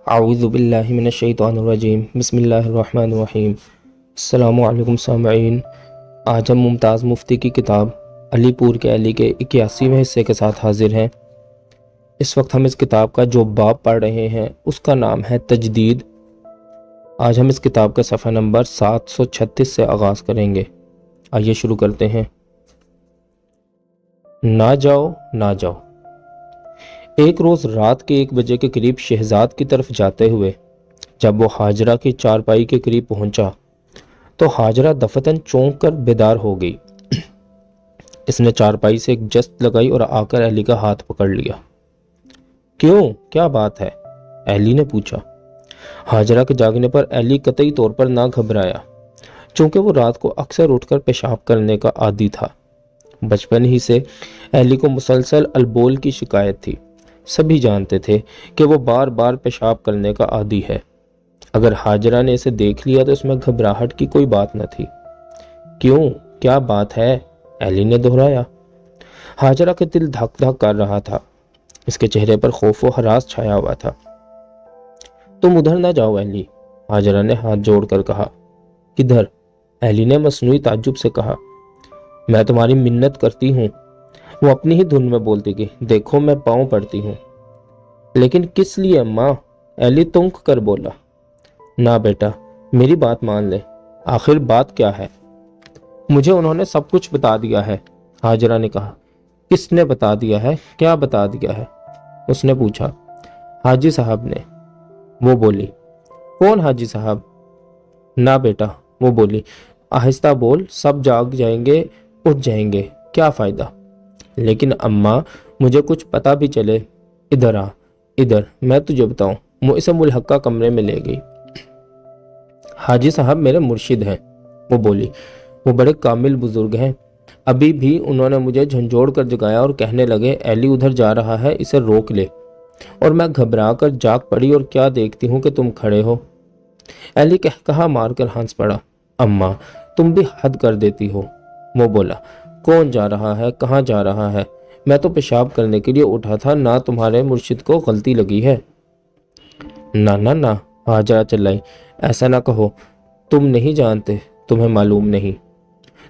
اعوذ باللہ من الشیطان الرجیم بسم اللہ الرحمن الرحیم۔ السلام علیکم سامعین، آج ہم ممتاز مفتی کی کتاب علی پور کے علی کے 81ویں حصے کے ساتھ حاضر ہیں۔ اس وقت ہم اس کتاب کا جو باب پڑھ رہے ہیں اس کا نام ہے تجدید۔ آج ہم اس کتاب کا صفحہ نمبر 736 سے آغاز کریں گے۔ آئیے شروع کرتے ہیں۔ نہ جاؤ نہ جاؤ۔ ایک روز رات کے 1 بجے کے قریب شہزاد کی طرف جاتے ہوئے جب وہ حاجرہ کی چارپائی کے قریب پہنچا تو حاجرہ دفتن چونک کر بیدار ہو گئی۔ اس نے چارپائی سے ایک جست لگائی اور آ کر علی کا ہاتھ پکڑ لیا۔ کیوں، کیا بات ہے؟ علی نے پوچھا۔ حاجرہ کے جاگنے پر علی قطعی طور پر نہ گھبرایا، چونکہ وہ رات کو اکثر اٹھ کر پیشاب کرنے کا عادی تھا۔ بچپن ہی سے علی کو مسلسل البول کی شکایت تھی۔ سبھی جانتے تھے کہ وہ بار بار پیشاب کرنے کا عادی ہے۔ اگر حاجرہ نے اسے دیکھ لیا تو اس میں گھبراہٹ کی کوئی بات نہ تھی۔ کیوں، کیا بات ہے؟ علی نے دہرایا۔ حاجرہ کا دل دھک دھک کر رہا تھا۔ اس کے چہرے پر خوف و ہراس چھایا ہوا تھا۔ تم ادھر نہ جاؤ علی، حاجرہ نے ہاتھ جوڑ کر کہا۔ کدھر؟ علی نے مصنوعی تعجب سے کہا۔ میں تمہاری منت کرتی ہوں، وہ اپنی ہی دھن میں بولتی گئی۔ دیکھو میں پاؤں پڑتی ہوں۔ لیکن کس لیے اماں؟ علی تونک کر بولا۔ نہ بیٹا، میری بات مان لے، آخر بات کیا ہے؟ مجھے انہوں نے سب کچھ بتا دیا ہے، حاجرہ نے کہا۔ کس نے بتا دیا ہے؟ کیا بتا دیا ہے؟ اس نے پوچھا۔ حاجی صاحب نے، وہ بولی۔ کون حاجی صاحب؟ نہ بیٹا، وہ بولی۔ آہستہ بول، سب جاگ جائیں گے، اٹھ جائیں گے، کیا فائدہ؟ لیکن اماں مجھے کچھ پتہ بھی چلے۔ ادھر آ، ادھر، میں تجھے بتاؤں۔ وہ اسے ملحقہ کمرے میں لے گئی۔ حاجی صاحب میرے مرشد ہیں، وہ بولی۔ وہ بڑے کامل بزرگ ہیں۔ ابھی بھی انہوں نے مجھے جھنجھوڑ کر جگایا اور کہنے لگے علی ادھر جا رہا ہے، اسے روک لے۔ اور میں گھبرا کر جاگ پڑی اور کیا دیکھتی ہوں کہ تم کھڑے ہو۔ علی کہا مار کر ہنس پڑا۔ اماں تم بھی حد کر دیتی ہو، وہ بولا۔ کون جا رہا ہے؟ کہاں جا رہا ہے؟ میں تو پیشاب کرنے کے لیے اٹھا تھا، نہ تمہارے مرشد کو غلطی لگی ہے۔ نہ نہ نہ، حاجرہ چلائی، ایسا نہ کہو، تم نہیں جانتے، تمہیں معلوم نہیں۔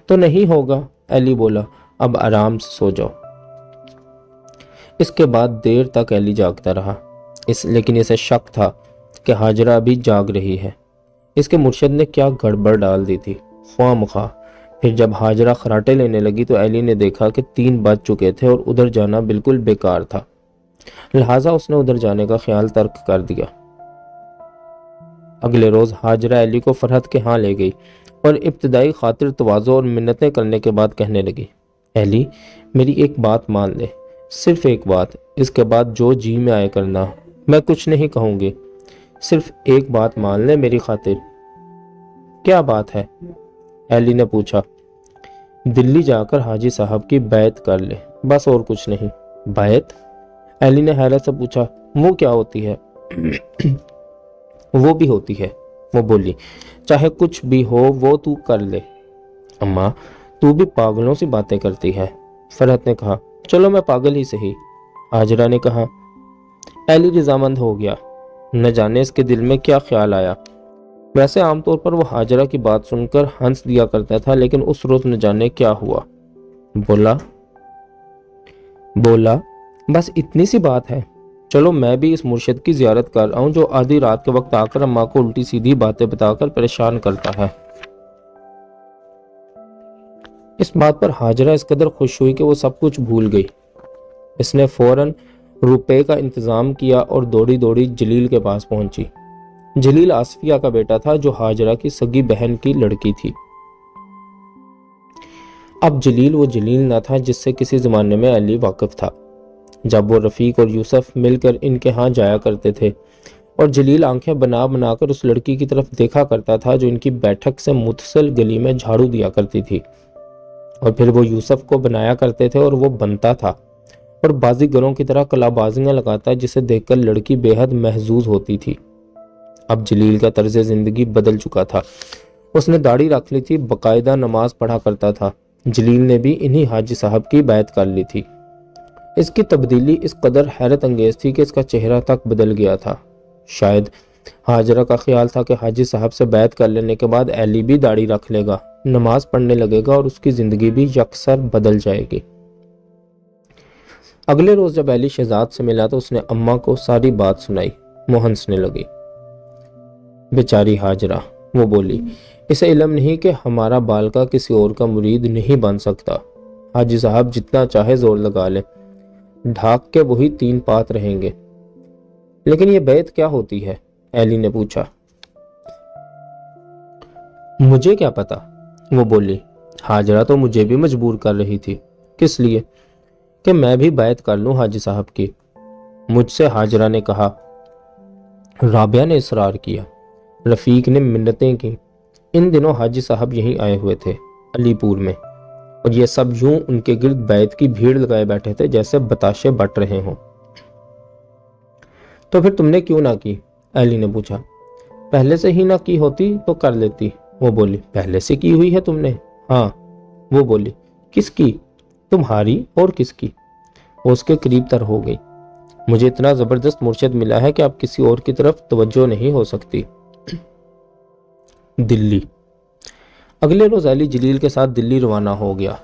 تو نہیں ہوگا، علی بولا، اب آرام سے سو جاؤ۔ اس کے بعد دیر تک علی جاگتا رہا، لیکن اسے شک تھا کہ حاجرہ ابھی جاگ رہی ہے۔ اس کے مرشد نے کیا گڑبڑ ڈال دی تھی، خواہ مخواہ۔ پھر جب حاجرہ خراٹے لینے لگی تو علی نے دیکھا کہ 3 بج چکے تھے اور ادھر جانا بالکل بیکار تھا، لہٰذا اس نے ادھر جانے کا خیال ترک کر دیا۔ اگلے روز حاجرہ علی کو فرحت کے ہاں لے گئی اور ابتدائی خاطر تواضع اور منتیں کرنے کے بعد کہنے لگی، علی میری ایک بات مان لے، صرف ایک بات، اس کے بعد جو جی میں آئے کرنا، میں کچھ نہیں کہوں گی، صرف ایک بات مان لے میری خاطر۔ کیا بات ہے؟ علی نے پوچھا۔ دلی جا کر حاجی صاحب کی بیعت کر لے، بس اور کچھ نہیں۔ بیعت؟ علی نے حیرت سے پوچھا، وہ کیا ہوتی ہے؟ وہ بھی ہوتی ہے، وہ بولی، چاہے کچھ بھی ہو وہ تو کر لے۔ اماں تو بھی پاگلوں سی باتیں کرتی ہے، فرحت نے کہا۔ چلو میں پاگل ہی سہی، حاجرہ نے کہا۔ علی رضامند ہو گیا، نہ جانے اس کے دل میں کیا خیال آیا۔ ویسے عام طور پر وہ حاجرہ کی بات سن کر ہنس دیا کرتا تھا، لیکن اس روز نہ جانے کیا ہوا۔ بولا بس اتنی سی بات ہے، چلو میں بھی اس مرشد کی زیارت کر رہا ہوں جو آدھی رات کے وقت آ کر اماں کو الٹی سیدھی باتیں بتا کر پریشان کرتا ہے۔ اس بات پر حاجرہ اس قدر خوش ہوئی کہ وہ سب کچھ بھول گئی۔ اس نے فوراً روپے کا انتظام کیا اور دوڑی دوڑی جلیل کے پاس پہنچی۔ جلیل آصفیہ کا بیٹا تھا جو حاجرہ کی سگی بہن کی لڑکی تھی۔ اب جلیل وہ جلیل نہ تھا جس سے کسی زمانے میں علی واقف تھا، جب وہ رفیق اور یوسف مل کر ان کے ہاں جایا کرتے تھے اور جلیل آنکھیں بنا بنا کر اس لڑکی کی طرف دیکھا کرتا تھا جو ان کی بیٹھک سے متصل گلی میں جھاڑو دیا کرتی تھی، اور پھر وہ یوسف کو بنایا کرتے تھے اور وہ بنتا تھا اور بازی گروں کی طرح کلا بازیاں لگاتا جسے دیکھ کر لڑکی بے حد محظوظ ہوتی تھی۔ اب جلیل کا طرز زندگی بدل چکا تھا، اس نے داڑھی رکھ لی تھی، باقاعدہ نماز پڑھا کرتا تھا۔ جلیل نے بھی انہی حاجی صاحب کی بیعت کر لی تھی۔ اس کی تبدیلی اس قدر حیرت انگیز تھی کہ اس کا چہرہ تک بدل گیا تھا۔ شاید ہاجرہ کا خیال تھا کہ حاجی صاحب سے بیعت کر لینے کے بعد ایلی بھی داڑھی رکھ لے گا، نماز پڑھنے لگے گا اور اس کی زندگی بھی یکسر بدل جائے گی۔ اگلے روز جب ایلی شہزاد سے ملا تو اس نے اماں کو ساری بات سنائی۔ وہ ہنسنے لگی۔ بیچاری ہاجرہ، وہ بولی، اسے علم نہیں کہ ہمارا بالکا کسی اور کا مرید نہیں بن سکتا۔ حاجی صاحب جتنا چاہے زور لگا لے، ڈھاک کے وہی 3 پات رہیں گے۔ لیکن یہ بیعت کیا ہوتی ہے؟ ایلی نے پوچھا۔ مجھے کیا پتا، وہ بولی۔ ہاجرہ تو مجھے بھی مجبور کر رہی تھی۔ کس لیے؟ کہ میں بھی بیعت کر لوں حاجی صاحب کی، مجھ سے ہاجرہ نے کہا۔ رابعہ نے اصرار کیا، رفیق نے منتیں کی۔ ان دنوں حاجی صاحب یہیں آئے ہوئے تھے، علی پور میں، اور یہ سب یوں ان کے گرد بیعت کی بھیڑ لگائے بیٹھے تھے جیسے بتاشے بٹ رہے ہوں۔ تو پھر تم نے کیوں نہ کی؟ ایلی نے پوچھا۔ پہلے سے ہی نہ کی ہوتی تو کر لیتی، وہ بولی۔ پہلے سے کی ہوئی ہے تم نے؟ ہاں، وہ بولی۔ کس کی؟ تمہاری اور کس کی؟ وہ اس کے قریب تر ہو گئی۔ مجھے اتنا زبردست مرشد ملا ہے کہ اب کسی اور کی طرف توجہ نہیں ہو سکتی۔ دلی۔ اگلے روز ایلی جلیل کے ساتھ دلی روانہ ہو گیا۔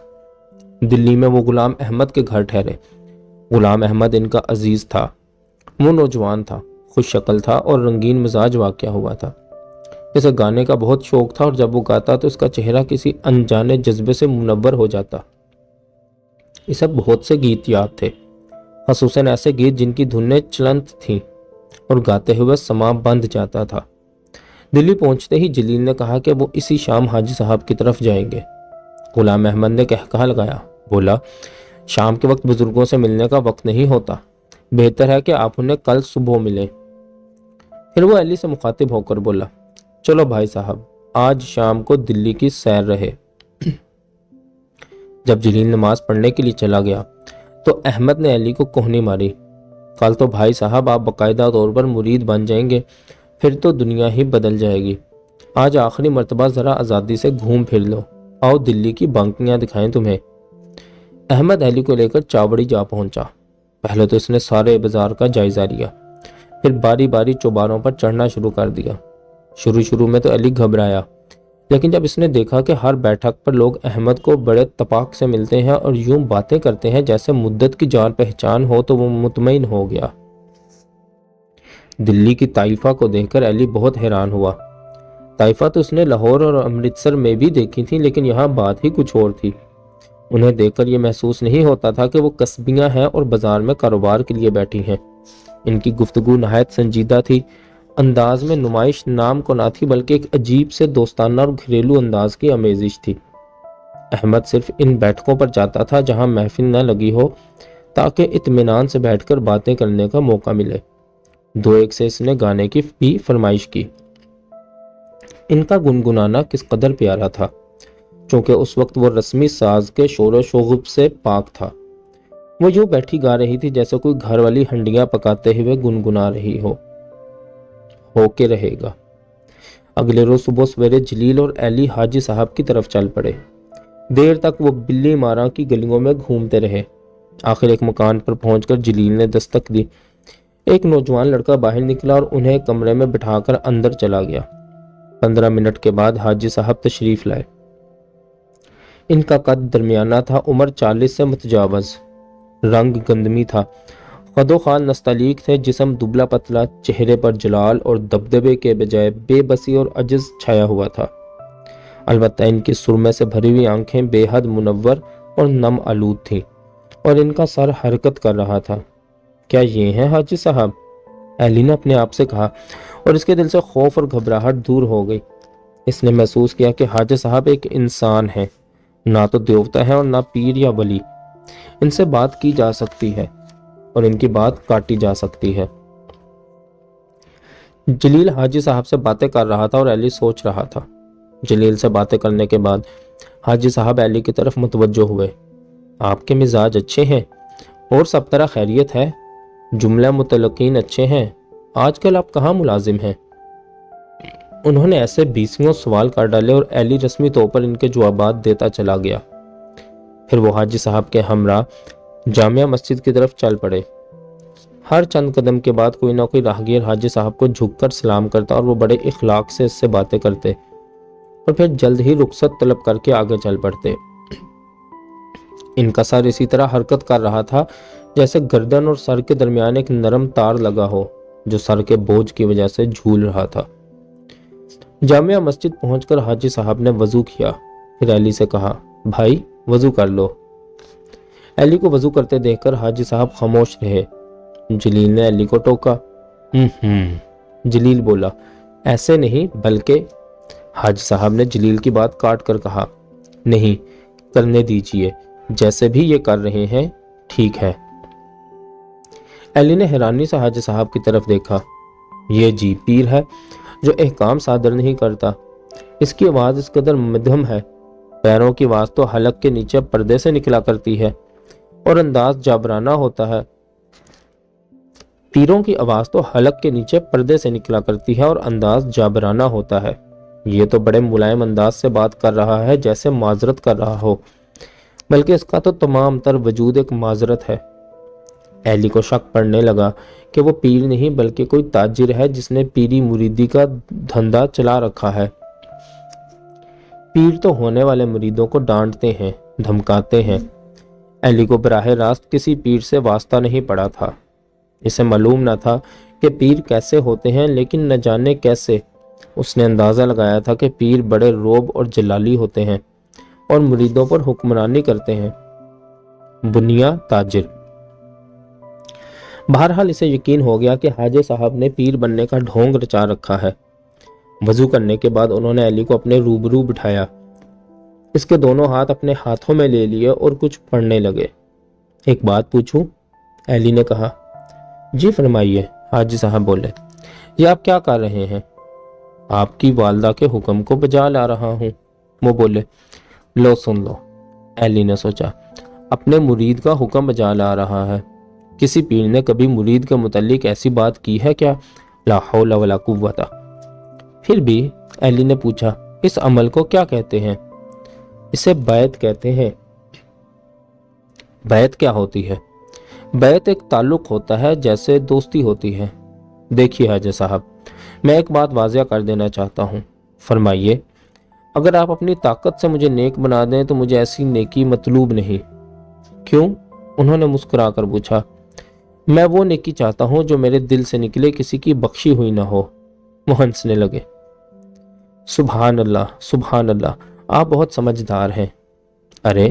دلی میں وہ غلام احمد کے گھر ٹھہرے۔ غلام احمد ان کا عزیز تھا۔ وہ نوجوان تھا، خوش شکل تھا اور رنگین مزاج واقع ہوا تھا۔ اسے گانے کا بہت شوق تھا اور جب وہ گاتا تو اس کا چہرہ کسی انجانے جذبے سے منور ہو جاتا۔ اسے بہت سے گیت یاد تھے، خصوصاً ایسے گیت جن کی دھنیں چلنت تھیں اور گاتے ہوئے سماں بندھ جاتا تھا۔ دلی پہنچتے ہی جلیل نے کہا کہ وہ اسی شام حاجی صاحب کی طرف جائیں گے۔ غلام احمد نے کہا لگایا، بولا، شام کے وقت بزرگوں سے ملنے کا وقت نہیں ہوتا، بہتر ہے کہ آپ انہیں کل صبح ملیں۔ پھر وہ ایلی سے مخاطب ہو کر بولا، چلو بھائی صاحب، آج شام کو دلی کی سیر رہے۔ جب جلیل نماز پڑھنے کے لیے چلا گیا تو احمد نے ایلی کو کوہنی ماری، کل تو بھائی صاحب آپ باقاعدہ طور پر مرید بن جائیں گے، پھر تو دنیا ہی بدل جائے گی۔ آج آخری مرتبہ ذرا آزادی سے گھوم پھر لو، آؤ دلی کی بانکیاں دکھائیں تمہیں۔ احمد ایلی کو لے کر چاوڑی جا پہنچا۔ پہلے تو اس نے سارے بازار کا جائزہ لیا، پھر باری باری چوباروں پر چڑھنا شروع کر دیا۔ شروع میں تو ایلی گھبرایا، لیکن جب اس نے دیکھا کہ ہر بیٹھک پر لوگ احمد کو بڑے تپاک سے ملتے ہیں اور یوں باتیں کرتے ہیں جیسے مدت کی جان پہچان ہو، تو وہ مطمئن ہو گیا۔ دلی کی طائفہ کو دیکھ کر ایلی بہت حیران ہوا۔ طائفہ تو اس نے لاہور اور امرتسر میں بھی دیکھی تھی، لیکن یہاں بات ہی کچھ اور تھی۔ انہیں دیکھ کر یہ محسوس نہیں ہوتا تھا کہ وہ قصبیاں ہیں اور بازار میں کاروبار کے لیے بیٹھی ہیں۔ ان کی گفتگو نہایت سنجیدہ تھی، انداز میں نمائش نام کو نہ تھی بلکہ ایک عجیب سے دوستانہ اور گھریلو انداز کی آمیزش تھی۔ احمد صرف ان بیٹھکوں پر جاتا تھا جہاں محفل نہ لگی ہو، تاکہ اطمینان سے بیٹھ کر باتیں کرنے کا موقع ملے۔ 2-1 سے اس نے گانے کی بھی فرمائش کی۔ ان کا گنگنانا کس قدر پیارا تھا، چونکہ اس وقت وہ رسمی ساز کے شور و شغب سے پاک تھا۔ وہ یوں بیٹھی گا رہی تھی جیسے کوئی گھر والی ہنڈیاں پکاتے ہوئے گنگنا رہی ہو کے رہے گا۔ اگلے روز صبح سویرے جلیل اور ایلی حاجی صاحب کی طرف چل پڑے۔ دیر تک وہ بلی مارا کی گلیوں میں گھومتے رہے۔ آخر ایک مکان پر پہنچ کر جلیل نے دستک دی۔ ایک نوجوان لڑکا باہر نکلا اور انہیں کمرے میں بٹھا کر اندر چلا گیا۔ 15 منٹ کے بعد حاجی صاحب تشریف لائے۔ ان کا قد درمیانہ تھا، عمر 40 سے متجاوز، رنگ گندمی تھا، قد و خال نستعلیق تھے، جسم دبلا پتلا، چہرے پر جلال اور دبدبے کے بجائے بے بسی اور عجز چھایا ہوا تھا۔ البتہ ان کی سرمے سے بھری ہوئی آنکھیں بے حد منور اور نم آلود تھیں، اور ان کا سر حرکت کر رہا تھا۔ کیا یہ ہیں حاجی صاحب؟ ایلی نے اپنے آپ سے کہا، اور اس کے دل سے خوف اور گھبراہٹ دور ہو گئی۔ اس نے محسوس کیا کہ حاجی صاحب ایک انسان ہیں، نہ تو دیوتا ہے اور نہ پیر یا ولی۔ ان سے بات کی جا سکتی ہے اور ان کی بات کاٹی جا سکتی ہے۔ جلیل حاجی صاحب سے باتیں کر رہا تھا اور ایلی سوچ رہا تھا۔ جلیل سے باتیں کرنے کے بعد حاجی صاحب ایلی کی طرف متوجہ ہوئے۔ آپ کے مزاج اچھے ہیں اور سب طرح خیریت ہے، جملہ متلقین اچھے ہیں، آج کل آپ کہاں ملازم ہیں؟ انہوں نے ایسے 20 سوال کر ڈالے اور ایلی رسمی طور پر ان کے جوابات دیتا چلا گیا۔ پھر وہ حاجی صاحب کے ہمراہ جامعہ مسجد کی طرف چل پڑے۔ ہر چند قدم کے بعد کوئی نہ کوئی راہگیر حاجی صاحب کو جھک کر سلام کرتا اور وہ بڑے اخلاق سے اس سے باتیں کرتے اور پھر جلد ہی رخصت طلب کر کے آگے چل پڑتے۔ ان کا سر اسی طرح حرکت کر رہا تھا جیسے گردن اور سر کے درمیان ایک نرم تار لگا ہو جو سر کے بوجھ کی وجہ سے جھول رہا تھا۔ جامعہ مسجد پہنچ کر حاجی صاحب نے وضو کیا، پھر ایلی سے کہا، بھائی وضو کر لو۔ ایلی کو وضو کرتے دیکھ کر حاجی صاحب خاموش رہے۔ جلیل نے ایلی کو ٹوکا۔ جلیل بولا، ایسے نہیں بلکہ۔ حاجی صاحب نے جلیل کی بات کاٹ کر کہا، نہیں کرنے دیجئے، جیسے بھی یہ کر رہے ہیں ٹھیک ہے۔ ایلی نے حیرانی سے حاجی صاحب کی طرف دیکھا۔ یہ جی پیر ہے جو احکام صادر نہیں کرتا۔ اس کی آواز اس قدر مدھم ہے، پیروں کی آواز تو حلق کے نیچے پردے سے نکلا کرتی ہے اور انداز جابرانہ ہوتا ہے۔ پیروں کی آواز تو حلق کے نیچے پردے سے نکلا کرتی ہے اور انداز جابرانہ ہوتا ہے۔ یہ تو بڑے ملائم انداز سے بات کر رہا ہے، جیسے معذرت کر رہا ہو، بلکہ اس کا تو تمام تر وجود ایک معذرت ہے۔ ایلی کو شک پڑنے لگا کہ وہ پیر نہیں بلکہ کوئی تاجر ہے جس نے پیری مریدی کا دھندا چلا رکھا ہے۔ پیر تو ہونے والے مریدوں کو ڈانٹتے ہیں، دھمکاتے ہیں۔ ایلی کو براہ راست کسی پیر سے واسطہ نہیں پڑا تھا۔ اسے معلوم نہ تھا کہ پیر کیسے ہوتے ہیں، لیکن نہ جانے کیسے اس نے اندازہ لگایا تھا کہ پیر بڑے روب اور جلالی ہوتے ہیں اور مریدوں پر حکمرانی کرتے ہیں۔ بنیا تاجر۔ بہرحال اسے یقین ہو گیا کہ حاجی صاحب نے پیر بننے کا ڈھونگ رچا رکھا ہے۔ وضو کرنے کے بعد انہوں نے ایلی کو اپنے روبرو بٹھایا، اس کے دونوں ہاتھ اپنے ہاتھوں میں لے لیے اور کچھ پڑھنے لگے۔ ایک بات پوچھوں؟ ایلی نے کہا۔ جی فرمائیے، حاجی صاحب بولے۔ یہ آپ کیا کر رہے ہیں؟ آپ کی والدہ کے حکم کو بجا لا رہا ہوں، وہ بولے۔ لو سن لو، ایلی نے سوچا، اپنے مرید کا حکم بجا لا رہا ہے۔ کسی پیر نے کبھی مرید کے متعلق ایسی بات کی ہے کیا؟ لا حول ولا قوت۔ پھر بھی ایلی نے پوچھا، اس عمل کو کیا کہتے ہیں؟ اسے بیعت کہتے ہیں۔ بیعت کیا ہوتی ہے؟ بیعت ایک تعلق ہوتا ہے جیسے دوستی ہوتی ہے۔ دیکھیے حاجی صاحب، میں ایک بات واضح کر دینا چاہتا ہوں۔ فرمائیے۔ اگر آپ اپنی طاقت سے مجھے نیک بنا دیں تو مجھے ایسی نیکی مطلوب نہیں۔ کیوں؟ انہوں نے مسکرا کر پوچھا۔ میں وہ نیکی چاہتا ہوں جو میرے دل سے نکلے، کسی کی بخشی ہوئی نہ ہو۔ وہ ہنسنے لگے۔ سبحان اللہ، سبحان اللہ، آپ بہت سمجھدار ہیں۔ ارے،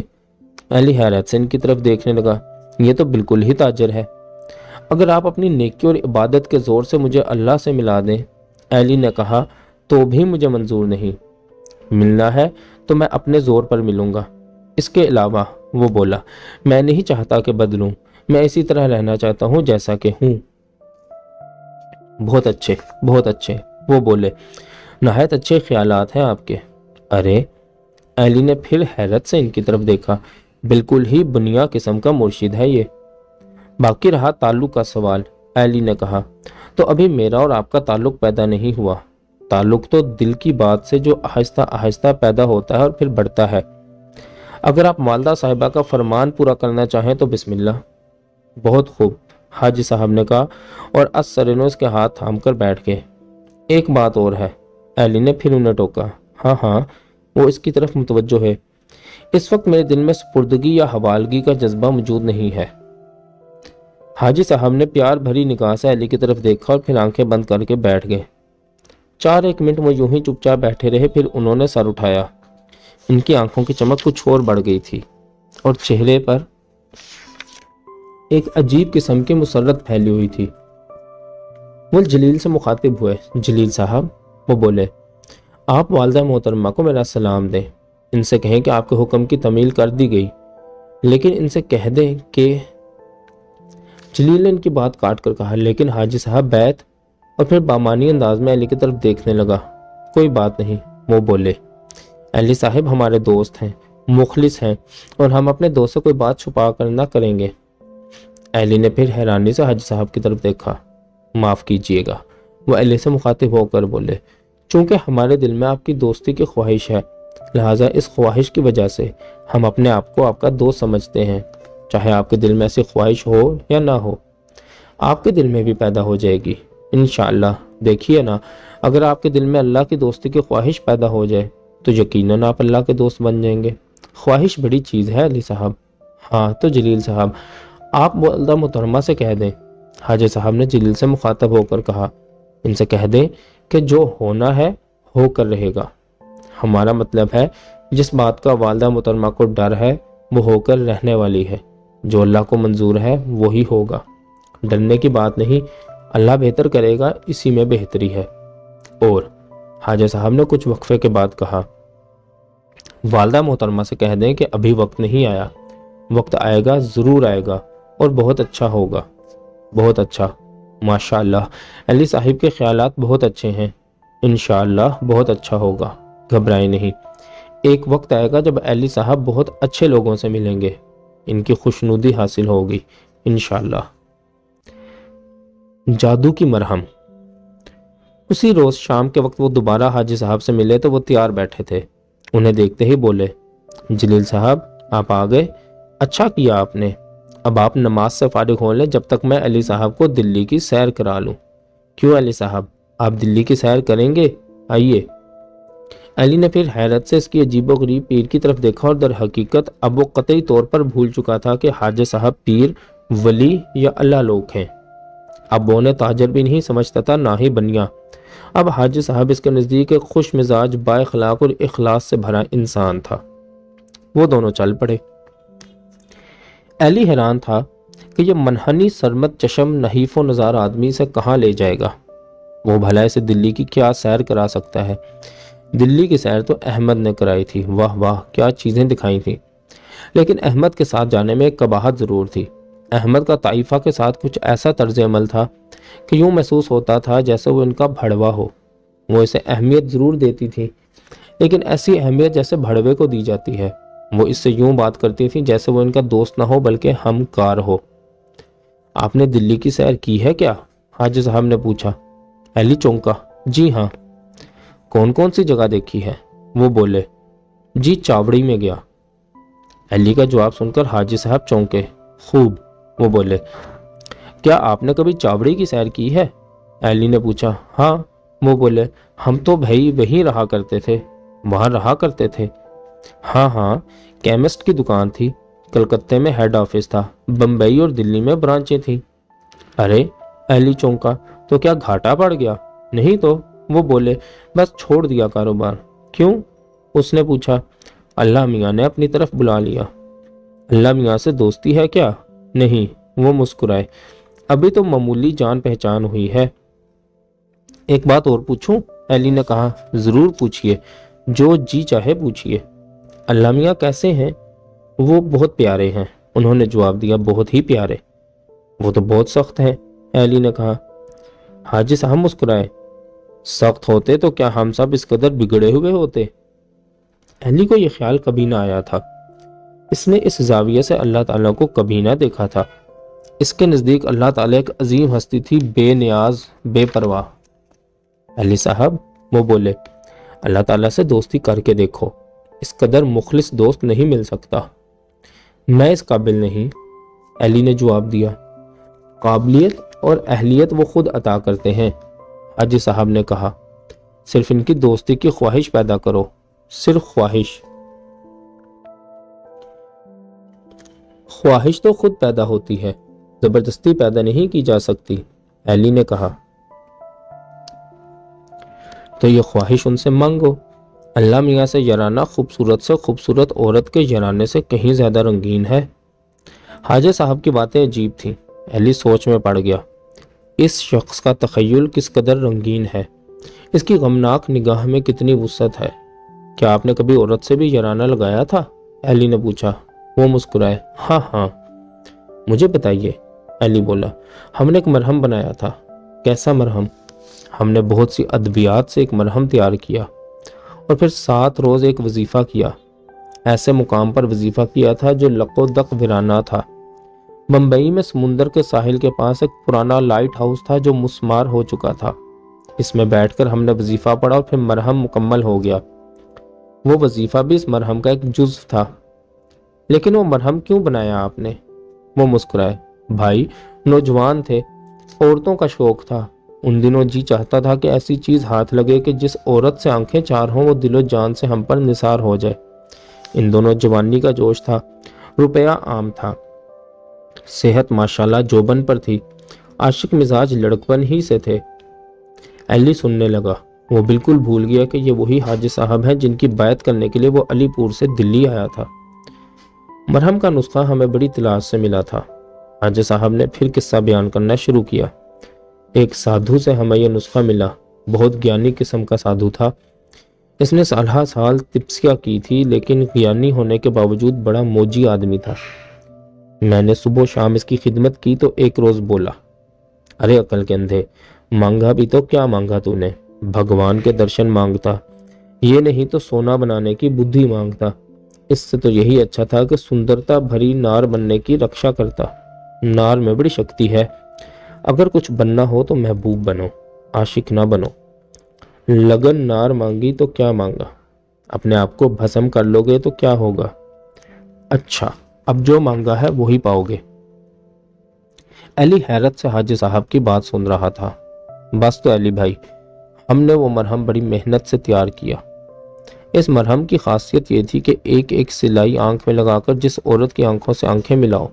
ایلی حیرت سے ان کی طرف دیکھنے لگا، یہ تو بالکل ہی تاجر ہے۔ اگر آپ اپنی نیکی اور عبادت کے زور سے مجھے اللہ سے ملا دیں، ایلی نے کہا، تو بھی مجھے منظور نہیں۔ ملنا ہے تو میں اپنے زور پر ملوں گا۔ اس کے علاوہ، وہ بولا، میں نہیں چاہتا کہ بدلوں، میں اسی طرح رہنا چاہتا ہوں جیسا کہ ہوں۔ بہت اچھے، بہت اچھے، وہ بولے، نہایت اچھے خیالات ہیں آپ کے۔ ارے، ایلی نے پھر حیرت سے ان کی طرف دیکھا، بالکل ہی بنیا قسم کا مرشد ہے یہ۔ باقی رہا تعلق کا سوال، ایلی نے کہا، تو ابھی میرا اور آپ کا تعلق پیدا نہیں ہوا۔ تعلق تو دل کی بات سے جو آہستہ آہستہ پیدا ہوتا ہے اور پھر بڑھتا ہے۔ اگر آپ والدہ صاحبہ کا فرمان پورا کرنا چاہیں تو بسم اللہ۔ بہت خوب، حاجی صاحب نے کہا اور اس کے ہاتھ تھام کر بیٹھ گئے۔ ایک بات اور ہے، ایلی نے پھر انہیں ٹوکا۔ ہاں ہاں، وہ اس کی طرف متوجہ ہے۔ اس وقت میرے دل میں سپردگی یا حوالگی کا جذبہ موجود نہیں ہے۔ حاجی صاحب نے پیار بھری نگاہ سے ایلی کی طرف دیکھا اور پھر آنکھیں بند کر کے بیٹھ گئے۔ 4 منٹ وہ یوں ہی چپ چاپ بیٹھے رہے، پھر انہوں نے سر اٹھایا۔ ان کی آنکھوں کی چمک کچھ اور بڑھ گئی تھی اور چہرے پر ایک عجیب قسم کی مسرت پھیلی ہوئی تھی۔ وہ جلیل سے مخاطب ہوئے۔ جلیل صاحب، وہ بولے، آپ والدہ محترمہ کو میرا سلام دیں، ان سے کہیں کہ آپ کے حکم کی تعمیل کر دی گئی، لیکن ان سے کہہ دیں کہ… جلیل نے ان کی بات کاٹ کر کہا، لیکن حاجی صاحب بیعت، اور پھر بامانی انداز میں ایلی کی طرف دیکھنے لگا۔ کوئی بات نہیں، وہ بولے، ایلی صاحب ہمارے دوست ہیں، مخلص ہیں، اور ہم اپنے دوست سے کوئی بات چھپا کر نہ کریں گے۔ ایلی نے پھر حیرانی سے حاجی صاحب کی طرف دیکھا۔ معاف کیجیے گا، وہ ایلی سے مخاطب ہو کر بولے، چونکہ ہمارے دل میں آپ کی دوستی کی خواہش ہے، لہٰذا اس خواہش کی وجہ سے ہم اپنے آپ کو آپ کا دوست سمجھتے ہیں، چاہے آپ کے دل میں ایسی خواہش ہو یا نہ ہو۔ آپ کے دل میں بھی پیدا ہو جائے گی انشاءاللہ۔ دیکھیے نا، اگر آپ کے دل میں اللہ کی دوستی کی خواہش پیدا ہو جائے تو یقیناً آپ اللہ کے دوست بن جائیں گے۔ خواہش بڑی چیز ہے علی صاحب۔ ہاں تو جلیل صاحب، آپ والدہ محترمہ سے کہہ دیں۔ حاجی صاحب نے جلیل سے مخاطب ہو کر کہا، ان سے کہہ دیں کہ جو ہونا ہے ہو کر رہے گا۔ ہمارا مطلب ہے جس بات کا والدہ محترمہ کو ڈر ہے وہ ہو کر رہنے والی ہے۔ جو اللہ کو منظور ہے وہی ہوگا۔ ڈرنے کی بات نہیں، اللہ بہتر کرے گا، اسی میں بہتری ہے۔ اور حاجی صاحب نے کچھ وقفے کے بعد کہا، والدہ محترمہ سے کہہ دیں کہ ابھی وقت نہیں آیا، وقت آئے گا، ضرور آئے گا، اور بہت اچھا ہوگا۔ بہت اچھا، ماشاءاللہ، علی صاحب کے خیالات بہت اچھے ہیں۔ انشاءاللہ بہت اچھا ہوگا، گھبرائیں نہیں۔ ایک وقت آئے گا جب علی صاحب بہت اچھے لوگوں سے ملیں گے، ان کی خوشنودی حاصل ہوگی انشاءاللہ۔ جادو کی مرہم۔ اسی روز شام کے وقت وہ دوبارہ حاجی صاحب سے ملے تو وہ تیار بیٹھے تھے۔ انہیں دیکھتے ہی بولے، جلیل صاحب آپ آ گئے، اچھا کیا آپ نے۔ اب آپ نماز سے فارغ ہو لیں جب تک میں علی صاحب کو دلی کی سیر کرا لوں۔ کیوں علی صاحب، آپ دلی کی سیر کریں گے؟ آئیے۔ علی نے پھر حیرت سے اس کی عجیب و غریب پیر کی طرف دیکھا، اور در حقیقت اب وہ قطعی طور پر بھول چکا تھا کہ حاجی صاحب پیر، ولی یا اللہ لوگ ہیں۔ اب وہ انہیں تاجر بھی نہیں سمجھتا تھا، نہ ہی بنیا۔ اب حاجی صاحب اس کے نزدیک ایک خوش مزاج، با اخلاق اور اخلاص سے بھرا انسان تھا۔ وہ دونوں چل پڑے۔ علی حیران تھا کہ یہ منحنی سرمت چشم نحیف و نزار آدمی سے کہاں لے جائے گا۔ وہ بھلا اسے دلی کی کیا سیر کرا سکتا ہے؟ دلی کی سیر تو احمد نے کرائی تھی، واہ واہ کیا چیزیں دکھائی تھیں۔ لیکن احمد کے ساتھ جانے میں ایک قباحت ضرور تھی۔ احمد کا طائفہ کے ساتھ کچھ ایسا طرز عمل تھا کہ یوں محسوس ہوتا تھا جیسے وہ ان کا بھڑوا ہو۔ وہ اسے اہمیت ضرور دیتی تھی، لیکن ایسی اہمیت جیسے بھڑوے کو دی جاتی ہے۔ وہ اس سے یوں بات کرتی تھی جیسے وہ ان کا دوست نہ ہو بلکہ ہم کار ہو۔ آپ نے دلی کی سیر کی ہے کیا؟ حاجی صاحب نے پوچھا۔ علی چونکا، جی ہاں۔ کون کون سی جگہ دیکھی ہے؟ وہ بولے، جی چاوڑی میں گیا۔ علی کا جواب سن کر حاجی صاحب چونکے۔ خوب، وہ بولے، کیا آپ نے کبھی چاوڑی کی سیر کی ہے؟ علی نے پوچھا۔ ہاں، وہ بولے، ہم تو بھائی وہیں رہا کرتے تھے۔ وہاں رہا کرتے تھے؟ ہاں ہاں، کیمسٹ کی دکان تھی، کلکتے میں ہیڈ آفس تھا، بمبئی اور دلی میں برانچیں تھیں۔ ارے، علی چونکا، تو کیا گھاٹا پڑ گیا؟ نہیں تو، وہ بولے، بس چھوڑ دیا کاروبار۔ کیوں؟ اس نے پوچھا۔ اللہ میاں نے اپنی طرف بلا لیا۔ اللہ میاں سے دوستی ہے کیا؟ نہیں، وہ مسکرائے، ابھی تو معمولی جان پہچان ہوئی ہے۔ ایک بات اور پوچھوں؟ علی نے کہا۔ ضرور پوچھئے، جو جی چاہے پوچھئے۔ اللہ میاں کیسے ہیں؟ وہ بہت پیارے ہیں، انہوں نے جواب دیا، بہت ہی پیارے۔ وہ تو بہت سخت ہیں، علی نے کہا۔ حاجی صاحب مسکرائے۔ سخت ہوتے تو کیا ہم سب اس قدر بگڑے ہوئے ہوتے؟ علی کو یہ خیال کبھی نہ آیا تھا۔ اس نے اس زاویے سے اللہ تعالیٰ کو کبھی نہ دیکھا تھا۔ اس کے نزدیک اللہ تعالیٰ ایک عظیم ہستی تھی، بے نیاز، بے پرواہ۔ علی صاحب، وہ بولے، اللہ تعالیٰ سے دوستی کر کے دیکھو، اس قدر مخلص دوست نہیں مل سکتا۔ میں اس قابل نہیں، علی نے جواب دیا۔ قابلیت اور اہلیت وہ خود عطا کرتے ہیں، حاجی صاحب نے کہا۔ صرف ان کی دوستی کی خواہش پیدا کرو، صرف خواہش۔ خواہش تو خود پیدا ہوتی ہے، زبردستی پیدا نہیں کی جا سکتی، علی نے کہا۔ تو یہ خواہش ان سے مانگو۔ اللہ میاں سے یارانہ خوبصورت سے خوبصورت عورت کے یارانے سے کہیں زیادہ رنگین ہے۔ حاجی صاحب کی باتیں عجیب تھیں، علی سوچ میں پڑ گیا۔ اس شخص کا تخیل کس قدر رنگین ہے، اس کی غمناک نگاہ میں کتنی وسعت ہے۔ کیا آپ نے کبھی عورت سے بھی یارانہ لگایا تھا؟ علی نے پوچھا۔ وہ مسکرائے۔ ہاں ہاں۔ مجھے بتائیے، علی بولا۔ ہم نے ایک مرہم بنایا تھا۔ کیسا مرہم؟ ہم نے بہت سی ادویات سے ایک مرہم تیار کیا، اور پھر 7 روز ایک وظیفہ کیا۔ ایسے مقام پر وظیفہ کیا تھا جو لق و دق ویرانہ تھا۔ بمبئی میں سمندر کے ساحل کے پاس ایک پرانا لائٹ ہاؤس تھا جو مسمار ہو چکا تھا۔ اس میں بیٹھ کر ہم نے وظیفہ پڑھا اور پھر مرہم مکمل ہو گیا۔ وہ وظیفہ بھی اس مرہم کا ایک جزو تھا۔ لیکن وہ مرہم کیوں بنایا آپ نے؟ وہ مسکرائے۔ بھائی، نوجوان تھے، عورتوں کا شوق تھا۔ ان دنوں جی چاہتا تھا کہ ایسی چیز ہاتھ لگے کہ جس عورت سے آنکھیں چار ہوں وہ دل و جان سے ہم پر نثار ہو جائے۔ ان دونوں جوانی کا جوش تھا، روپیہ عام تھا، صحت ماشاءاللہ جوبن پر تھی، عاشق مزاج لڑکپن ہی سے تھے۔ ایلی سننے لگا۔ وہ بالکل بھول گیا کہ یہ وہی حاجی صاحب ہیں جن کی بیعت کرنے کے لیے وہ علی پور سے دلی آیا تھا۔ مرہم کا نسخہ ہمیں بڑی تلاش سے ملا تھا۔ حاجی صاحب نے پھر قصہ بیان کرنا شروع کیا۔ ایک سادھو سے ہمیں یہ نسخہ ملا، بہت گیانی قسم کا سادھو تھا۔ اس نے سالہ سال تپسیا کی تھی، لیکن گیانی ہونے کے باوجود بڑا موجی آدمی تھا۔ میں نے صبح و شام اس کی خدمت کی تو ایک روز بولا، ارے عقل کے اندھے، مانگا بھی تو کیا مانگا تو نے؟ بھگوان کے درشن مانگتا، یہ نہیں تو سونا بنانے کی بدھی مانگتا۔ اس سے تو یہی اچھا تھا کہ سندرتا بھری نار بننے کی رکشا کرتا۔ نار میں بڑی شکتی ہے، اگر کچھ بننا ہو تو محبوب بنو، عاشق نہ بنو۔ لگن نار مانگی تو کیا مانگا؟ اپنے آپ کو بھسم کر لو گے تو کیا ہوگا؟ اچھا، اب جو مانگا ہے وہی پاؤ گے۔ ایلی حیرت سے حاجی صاحب کی بات سن رہا تھا۔ بس تو ایلی بھائی، ہم نے وہ مرہم بڑی محنت سے تیار کیا۔ اس مرہم کی خاصیت یہ تھی کہ ایک ایک سلائی آنکھ میں لگا کر جس عورت کی آنکھوں سے آنکھیں ملاؤ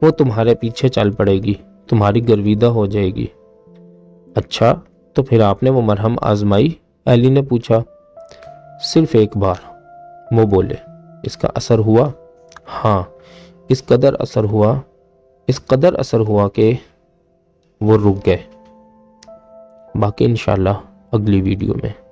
وہ تمہارے پیچھے چل پڑے گی، تمہاری گرویدہ ہو جائے گی۔ اچھا، تو پھر آپ نے وہ مرہم آزمائی؟ ایلی نے پوچھا۔ صرف ایک بار، وہ بولے۔ اس کا اثر ہوا؟ ہاں، اس قدر اثر ہوا کہ وہ رک گئے۔ باقی انشاءاللہ اگلی ویڈیو میں۔